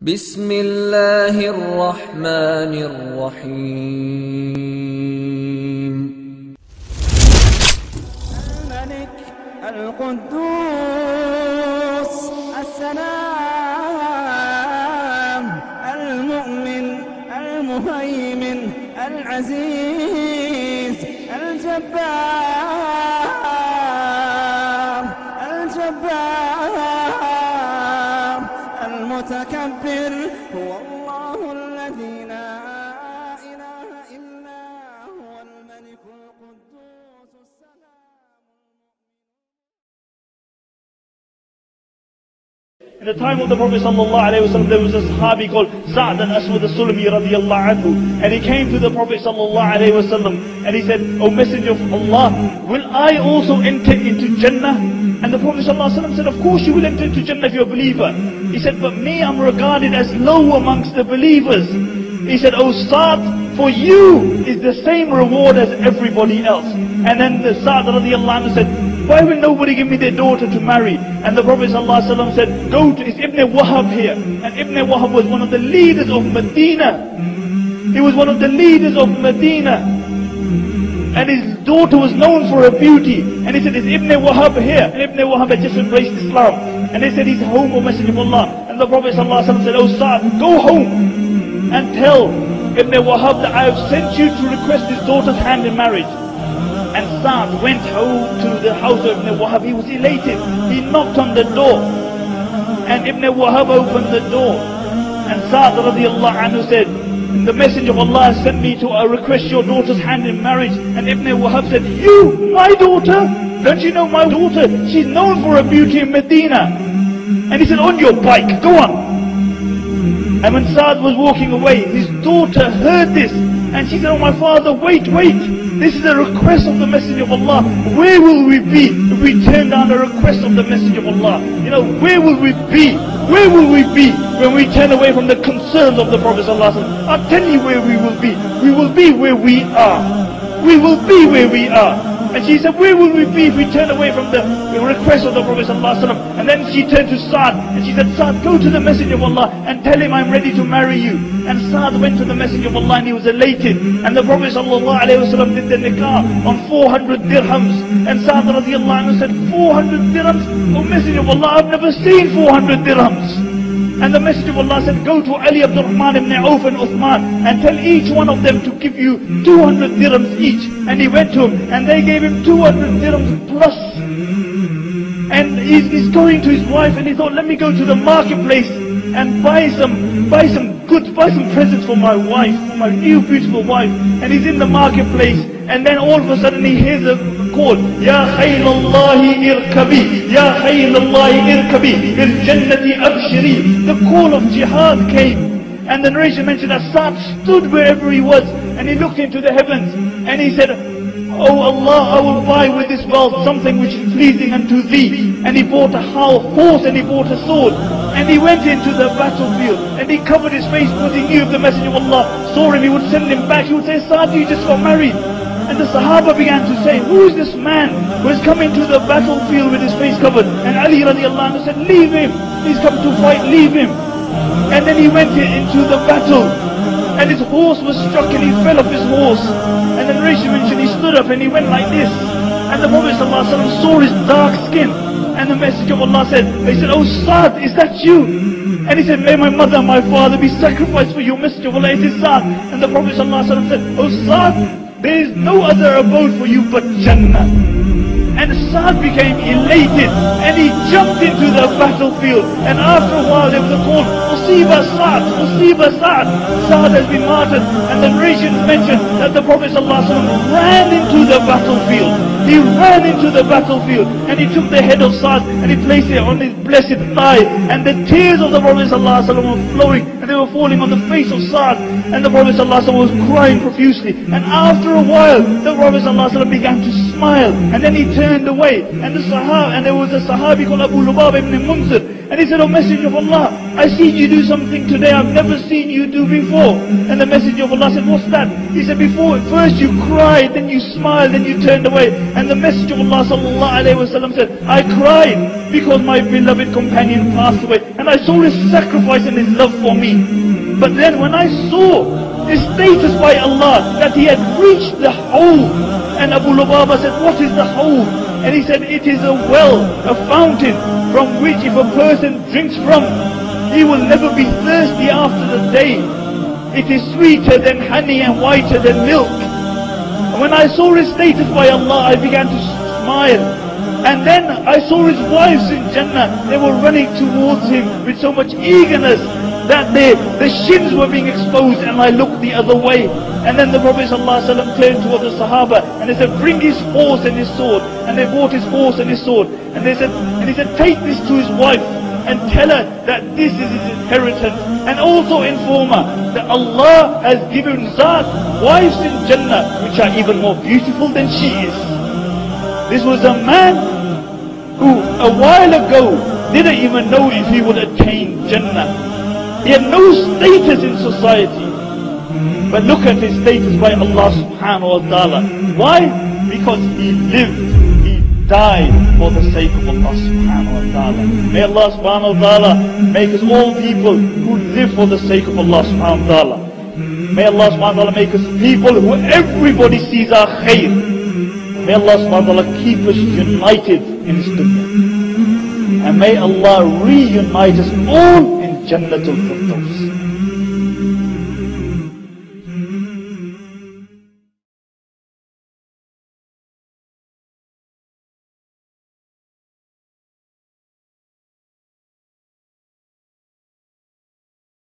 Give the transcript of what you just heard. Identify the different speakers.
Speaker 1: بسم الله الرحمن الرحيم.
Speaker 2: الملك القدوس السلام المؤمن المهيمن العزيز الجبار المتكبر هو الله الذي لا إله إلا هو الملك القدوس السلام.
Speaker 3: In the time of the Prophet ﷺ, there was a Sahabi called Saad and Aswad Sulami radiallahu anhu, and he came to the Prophet ﷺ and he said, "O Messenger of Allah, will I also enter into Jannah?" And the Prophet ﷺ said, "Of course you will enter into Jannah if you're a believer." He said, "But me, I'm regarded as low amongst the believers." He said, "O Saad, for you is the same reward as everybody else." And then the Saad radiallahu anhu said, "Why will nobody give me their daughter to marry?" And the Prophet ﷺ said, "Go to, it's Ibn Wahab here." And Ibn Wahab was one of the leaders of Medina. He was one of the leaders of Medina. And his daughter was known for her beauty. And he said, "Is Ibn Wahab here?" And Ibn Wahab had just embraced Islam. And they said, "He's home, O Messenger of Allah." And the Prophet ﷺ said, "O Saad, go home and tell Ibn Wahab that I have sent you to request his daughter's hand in marriage." And Saad went home to the house of Ibn Wahab. He was elated. He knocked on the door. And Ibn Wahab opened the door. And Saad radiallahu anhu said, "The Messenger of Allah has sent me to request your daughter's hand in marriage." And Ibn Wahab said, "You, my daughter? Don't you know my daughter? She's known for her beauty in Medina." And he said, "On your bike, go on." And when Saad was walking away, his daughter heard this. And she said, "Oh my father, wait. This is a request of the Messenger of Allah. Where will we be if we turn down a request of the Messenger of Allah? You know, where will we be? Where will we be when we turn away from the concerns of the Prophet ﷺ? I'll tell you where we will be. We will be where we are. We will be where we are." And she said, "Where will we be if we turn away from the request of the Prophet ﷺ?" And then she turned to Saad and she said, "Saad, go to the Messenger of Allah and tell him I'm ready to marry you." And Saad went to the Messenger of Allah and he was elated. And the Prophet ﷺ did the nikah on 400 dirhams. And Saad radiallahu anhu said, "400 dirhams? Oh Messenger of Allah, I've never seen 400 dirhams." And the Messenger of Allah said, "Go to Ali Abdul Rahman ibn Auf and Uthman and tell each one of them to give you 200 dirhams each." And he went to him and they gave him 200 dirhams plus. And he's going to his wife and he thought, "Let me go to the marketplace and buy some presents for my wife, for my new beautiful wife." And he's in the marketplace and then all of a sudden he hears a call, "Ya khayl Allahi irkabi, Ya khayl Allahi irkabi, bil jannati abshiri." The call of jihad came. And the narration mentioned that Saad stood wherever he was and he looked into the heavens and he said, "Oh Allah, I will buy with this wealth something which is pleasing unto thee." And he bought a horse and he bought a sword. And he went into the battlefield and he covered his face because he knew if the Messenger of Allah saw him, he would send him back. He would say, "Saad, you just got married." And the Sahaba began to say, "Who is this man who is coming to the battlefield with his face covered?" And Ali radiallahu anhu said, "Leave him. He's come to fight, leave him." And then he went into the battle. And his horse was struck and he fell off his horse. And the narration mentioned he stood up and he went like this. And the Prophet ﷺ saw his dark skin. And the Messenger of Allah said, "Oh Saad, is that you?" And he said, "May my mother and my father be sacrificed for you, Messenger of Allah, it is Saad." And the Prophet ﷺ said, "Oh Saad, there is no other abode for you but Jannah." And Saad became elated and he jumped into the battlefield. And after a while there was a call, "Usiba Saad, Usiba Saad." Saad has been martyred. And the narrations mentioned that the Prophet ﷺ ran into the battlefield. He ran into the battlefield and he took the head of Saad and he placed it on his blessed thigh. And the tears of the Prophet ﷺ were flowing and they were falling on the face of Saad. And the Prophet ﷺ was crying profusely. And after a while the Prophet ﷺ began to smile. And then he turned away. And there was a Sahabi called Abu Lubaba ibn Munzir. And he said, "Oh Messenger of Allah, I seen you do something today I've never seen you do before." And the Messenger of Allah said, "What's that?" He said, "Before, first you cried, then you smiled, then you turned away." And the Messenger of Allah sallallahu alaihi wasallam said, "I cried because my beloved companion passed away, and I saw his sacrifice and his love for me. But then when I saw his status by Allah, that he had reached the hole," and Abu Lubaba said, "What is the hole?" And he said, "It is a well, a fountain, from which if a person drinks from, he will never be thirsty after the day. It is sweeter than honey and whiter than milk." And when I saw his status by Allah, I began to smile. And then I saw his wives in Jannah. They were running towards him with so much eagerness that their shins were being exposed, and I looked the other way. And then the Prophet ﷺ turned towards the Sahaba and they said, "Bring his horse and his sword." And they brought his horse and his sword. And he said, "Take this to his wife and tell her that this is his inheritance. And also inform her that Allah has given Saad wives in Jannah which are even more beautiful than she is." This was a man who a while ago didn't even know if he would attain Jannah. He had no status in society. But look at his status by Allah subhanahu wa ta'ala. Why? Because he lived, he died for the sake of Allah subhanahu wa ta'ala. May Allah subhanahu wa ta'ala make us all people who live for the sake of Allah subhanahu wa ta'ala. May Allah subhanahu wa ta'ala make us people who everybody sees our khair. May Allah subhanahu wa ta'ala keep us united in this dunya. And may Allah reunite us all in Jannatul Firdaus.